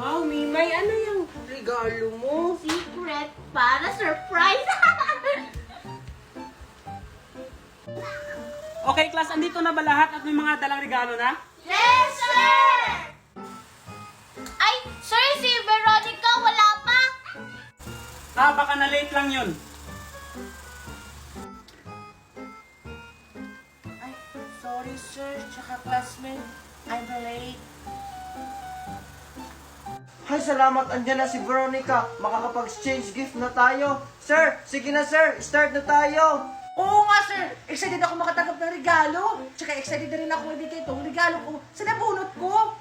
Wow, Mimay, ano yung regalo mo? Secret para surprise! Okay, class, andito na ba lahat at may mga dalang regalo na? Yes, sir! Ay, sir, si Veronica wala pa! Baka na late lang yun. Ay, sorry sir, tsaka classmate. I'm late. Hay, salamat, andyan na si Veronica. Makakapag-exchange gift na tayo. Sir, sige na sir, start na tayo. Oo nga sir, excited ako makatanggap ng regalo. Tsaka excited na rin ako ibigay itong regalo ko sa nabunot ko.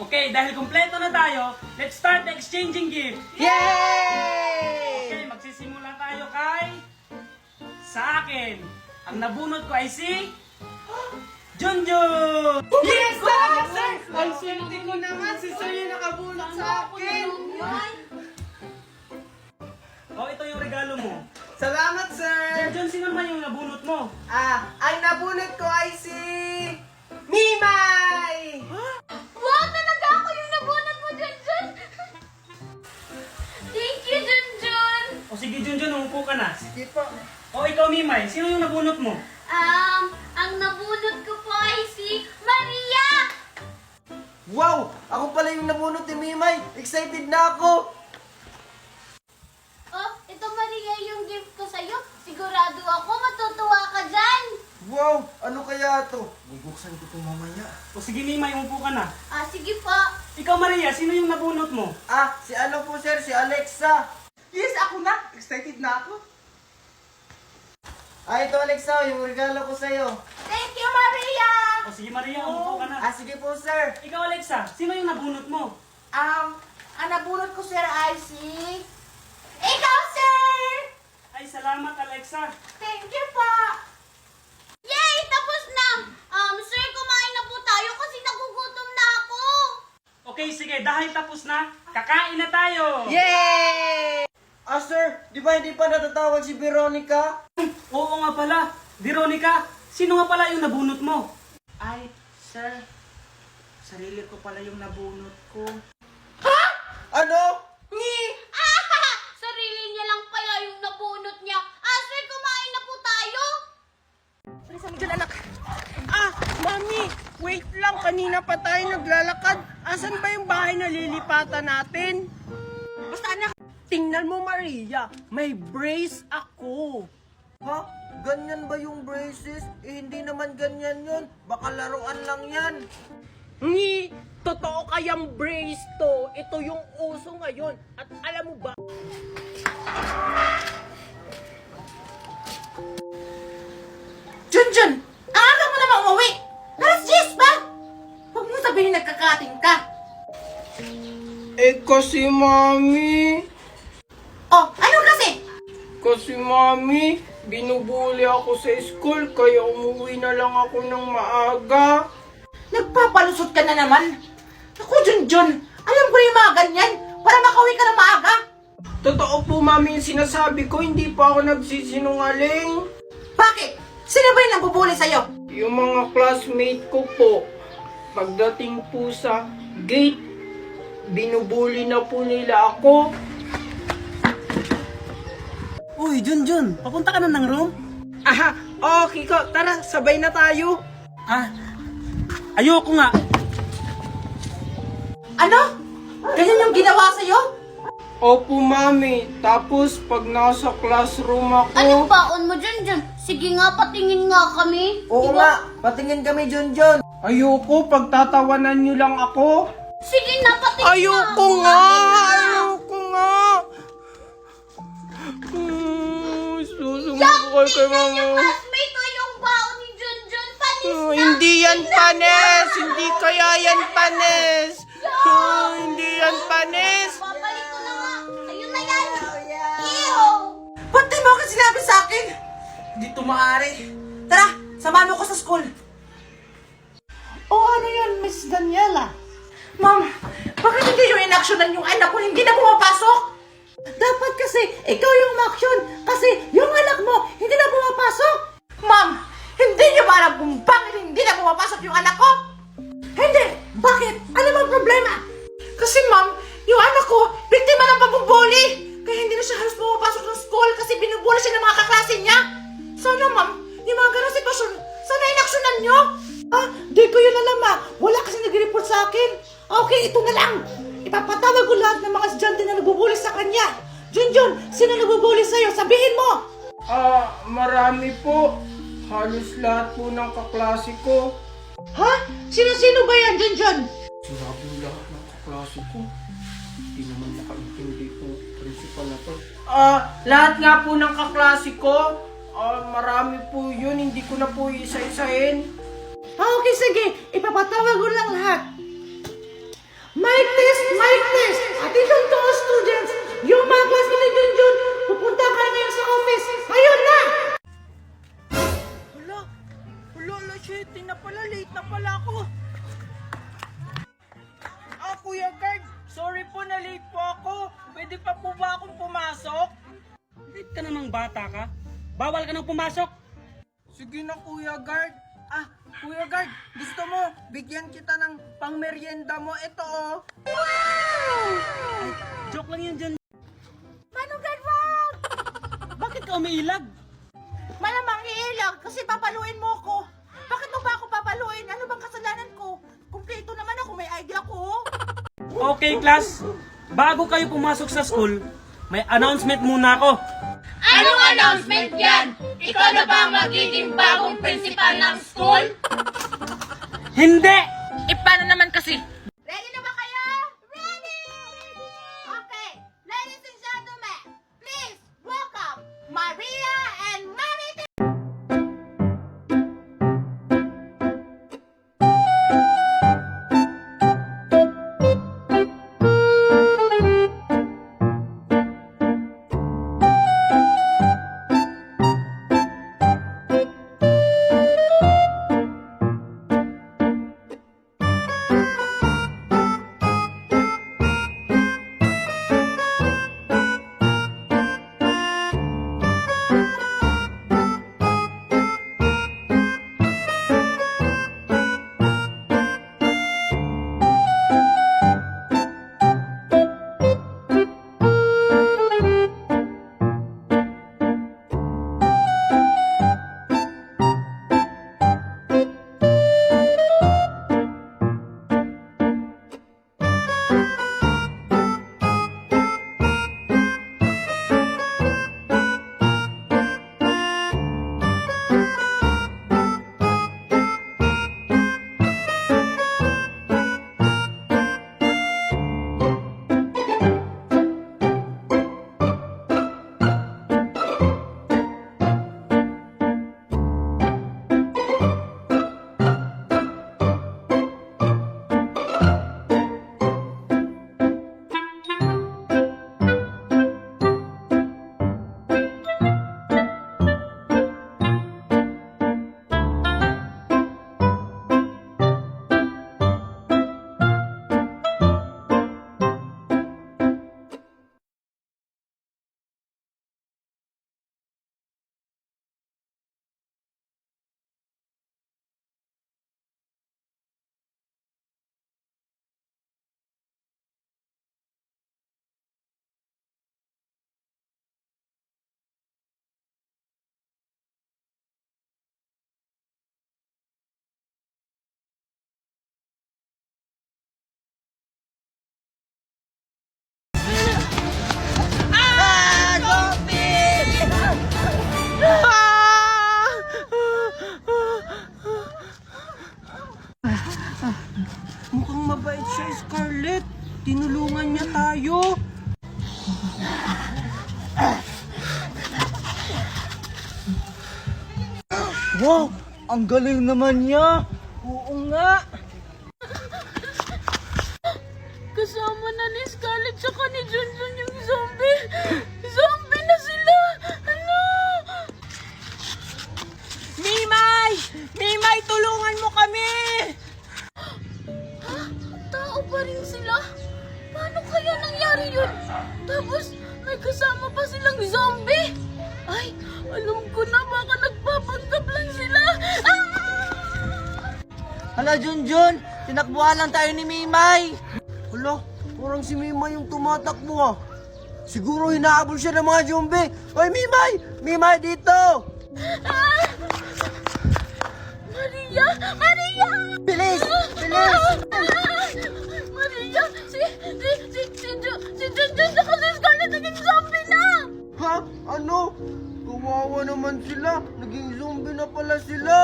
Okay, dahil kumpleto na tayo, let's start the exchanging gift. Yay! Okay, magsisimula tayo kay... Sa akin, ang nabunot ko ay si... Junjun! Yes, talaga sir! Ang swerte ko naman, si sir yung nakabunot sa akin. Oh, ito yung regalo mo. Salamat sir! Junjun, sino naman yung nabunot mo? Ang nabunot ko ay si... Mimay! Wow, talaga ako yung nabunot mo, Junjun! Thank you, Junjun! O sige, Junjun, umupo ka na. Sige po. O ikaw, Mimay, sino yung nabunot mo? Ang nabunot ko po ay si Maria! Wow! Ako pala yung nabunot ni Mimay. Excited na ako. Oh, ito Maria yung gift ko sa'yo. Sigurado ako matutuwa ka dyan. Wow! Ano kaya to? Bubuksan ko ito mamaya. O sige, Mimay, umupo ka na. Sige po. Ikaw, Maria, sino yung nabunot mo? Si ano po sir? Si Alexa. Yes, ako na! Excited na ako. Ito Alexa, yung regalo ko sa'yo. Thank you, Maria! O sige, Maria, umupo ka na. Sige po sir. Ikaw, Alexa, sino yung nabunot mo? Ang nabunot ko sir ay si... Ikaw, sir! Ay, salamat, Alexa. Thank you po! Yay! Tapos na! Sir, kumain na po tayo kasi nagugutom na ako! Okay, sige, dahil tapos na, kakain na tayo! Yay! Sir, di ba hindi pa natatawag si Veronica? Oo nga pala, Veronica, sino nga pala yung nabunot mo? Ay, sir. Sarili ko pala yung nabunot ko. Ano? Sarili niya lang pala yung nabunot niya. Sir, kumain na po tayo! Saan dyan, anak? Mami, wait lang. Kanina pa tayo naglalakad. Asan ba yung bahay na lilipatan natin? Basta anak, tingnan mo Maria, may brace ako. Ha? Ganyan ba yung braces? Hindi naman ganyan yun. Baka laruan lang yan. Totoo kayang brace to. Ito yung uso ngayon. At alam mo ba? Junjun! Ang aga mo naman umuwi! Alas 10 ba? Huwag mo sabihin nagkakating ka. Kasi mami, Oh, ano kasi? binubuli ako sa school kaya umuwi na lang ako ng maaga. Nagpapalusot ka na naman. Ako, Junjun, alam ko yung mga ganyan para makauwi ka ng maaga. Totoo po mami yung sinasabi ko, hindi pa ako nagsisinungaling. Bakit? Sino ba yung nabubuli sa'yo? Yung mga classmate ko po, pagdating po sa gate, binubuli na po nila ako. Uy, Junjun, papunta ka na ng room? Okay ko, tara, sabay na tayo. Ayoko nga. Ano? Ganyan yung ginawa sa'yo? Opo mami, tapos pag nasa classroom ako, Anong baon mo, Junjun? Sige nga, patingin nga kami. Oo nga, patingin kami Junjun. ayoko, pagtatawanan nyo lang ako. Sige na, patingin Ayoko na. ayoko nga. Susumukol kay mama. Classmate ko yung baon ni Junjun. Panis na. Hindi yan panes, hindi kaya yan panes. Hindi yan panes. Babalik ko na nga. Ayun na yan. Ew! Ba't di mo ako sinabi sa akin? Hindi ito maaari. Tara, samahan mo ko sa school. Ano yan, Miss Daniela? Ma'am, bakit hindi yung inaksyonan yung anak ko hindi na pumapasok? Dapat kasi ikaw yung umaksyon kasi yung anak mo hindi na pumapasok. Ma'am, hindi niyo ba alam kung bakit hindi na pumapasok yung anak ko? Hindi! Bakit? Ano bang problema? Kasi ma'am, yung Sana ma'am, yung mga ganang sitwasyon, sana inaksyonan nyo. Di ko yun alam wala kasi nag-report sa akin. Okay, ito na lang. Ipapatawag ko lahat ng mga estudyante na nagbubuli sa kanya. Junjun, sino nagbubuli sa'yo? Sabihin mo! Marami po. Halos lahat po ng kaklase ko. Ha? Sino-sino ba yan, Junjun? Sinabi lahat ng kaklase ko. Hindi naman nakaintindi po principal na to. Lahat nga po ng kaklase ko. Marami po yun. Hindi ko na po isa-isahin. Okay, sige. Ipapatawag ko lang lahat. Mic test! Attention to all students. Yung mga classmates ni Junjun, pupunta ka ngayon sa office. Ayun na! Wala, shit. Na pala, late na pala ako. Kuya Guard, sorry po na late po ako. Pwede pa po ba akong pumasok? Late ka namang bata ka. Bawal ka nang pumasok. Sige na, Kuya Guard. Kuya Guard, gusto mo, bigyan kita ng pangmeryenda mo. Ito, oh. Joke lang yan dyan. Manong Gadwag! Bakit ka umiilag? Malamang iilag kasi papaluin mo ko. Bakit mo ba ako papaluin? Ano bang kasalanan ko? Kumpleto naman ako, may idea ko. Okay, class. Bago kayo pumasok sa school, may announcement muna ako. Anong announcement yan? Ikaw na ba ang magiging bagong principal ng school? Hindi! Paano naman kasi? Ready na ba kayo? Ready! Okay, ladies and gentlemen, please welcome Maria and Marity! Mukhang mabait siya, Scarlett. Tinulungan niya tayo. Wow, ang galing naman niya. Oo nga. Kasama na ni Scarlett tsaka ni Junjun yung zombie. Zombie na sila! Ano? Mimay, tulungan mo kami! Tao pa rin sila? Paano kaya nangyari yun? Tapos may kasama pa silang zombie? Ay, alam ko na, baka nagpapanggap lang sila. Hala, Junjun, tinakbuhan lang tayo ni Mimay. Hala, parang si Mimay yung tumatakbo Siguro hinahabol siya ng mga zombie. Hoy, Mimay! Mimay, dito! Maraming zombie na pala sila!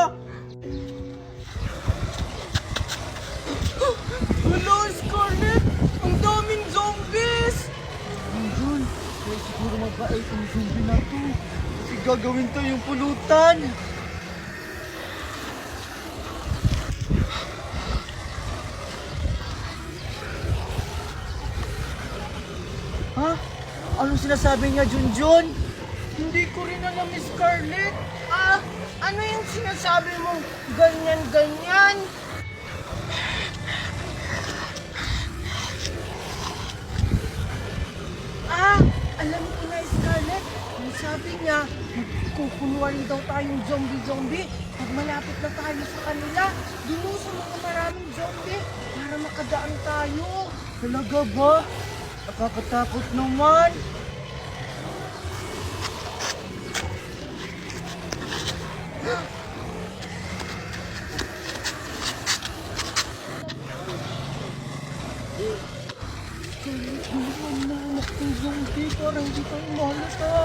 Hello, Scarlett! Ang daming zombies! Junjun, kaya siguro mabait ang zombie na to. Kasi gagawin to yung pulutan. Ha? Anong sinasabi niya, Junjun? Hindi ko rin alam, Miss Scarlett. Ano yung sinasabi mong ganyan-ganyan? Alam ko na, Scarlett. Ang sabi niya, kukunwari daw tayong zombie-zombie. Pag malapit na tayo sa kanila, doon sa mga maraming zombie para makadaan tayo. Talaga ba? Nakakatakot naman. Anak ng zombie, parang hindi tayo mahalata.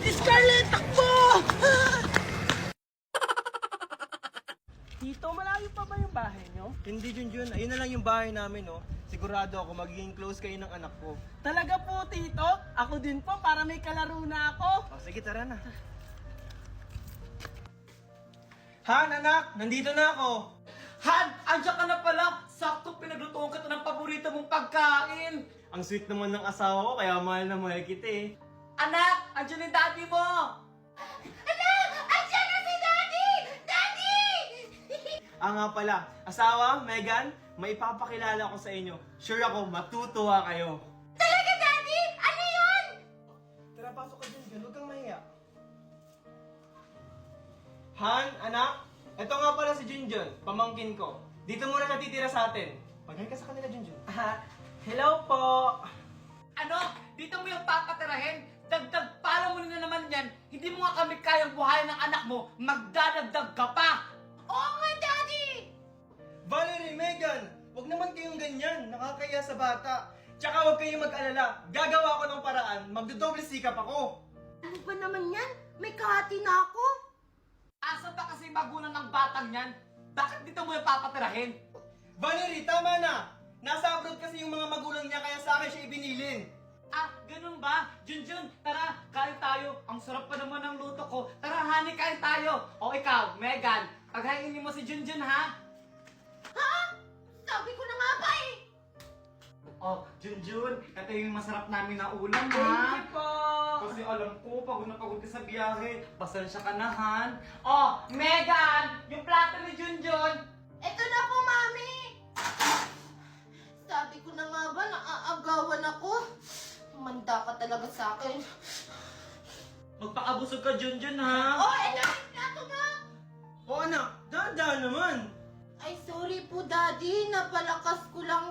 Scarlett, takbo! Tito, malayo pa ba yung bahay nyo? Hindi, Junjun. Ayun na lang yung bahay namin, oh. Sigurado ako magiging close kayo ng anak ko. Talaga po, Tito? Ako din po, para may kalaro na ako. Oh, sige, tara na. Han, anak! Nandito na ako! Han, andyan ka na pala. Sakto pinaglutuan kita ng paborito mong pagkain. Ang sweet naman ng asawa ko, kaya mahal na mahal kita eh. Anak, andyan yung daddy mo. Nga pala, asawa, Megan, may ipapakilala ko sa inyo. Sure ako, matutuwa kayo. Talaga, Daddy? Ano yun? Tara, pasok ka dyan, huwag kang mahiya. Han, anak, ito nga pala si Junjun, pamangkin ko. Dito muna natitira sa atin. Mag-hi ka sa kanila, Junjun. Hello po. Ano? Dito mo yung papatirahin? Dagdag pala mo na naman yan. Hindi mo nga kami kayang buhayin ng anak mo. Magdadagdag ka pa. Oo nga, Daddy! Valerie, Megan, huwag naman kayong ganyan, nakakaya sa bata. Tsaka huwag kayong mag-alala, gagawa ko ng paraan, magdodoble sikap ako. Ano ba naman yan? May kahati na ako. Asa ba kasi magulang ng batang yan? Bakit dito mo yung papatirahin? Valerie, tama na! Nasa abroad kasi yung mga magulang niya, kaya sa akin siya ibinilin. Ah, ganun ba? Junjun, tara, kain tayo. Ang sarap pa naman ng luto ko. Tara, honey, kain tayo. O ikaw, Megan, paghaingin mo si Junjun, ha? Ha? Sabi ko na nga ba eh. Oh, Junjun, ito yung masarap namin na ulam, ha? Thank you po. Kasi alam ko, pagod na pagod ka sa biyahe. Pasensya ka na, Han. Oh, Megan, yung plato ni Junjun. Ito na po, Mami. Sabi ko na nga ba, naaagawan ako. Manda ka talaga sa akin. Magpakabusog ka, Junjun, ha? Oh, ito yung plato mo. O anak, dahan-dahan naman. Ay, sorry po, Daddy. Napalakas ko lang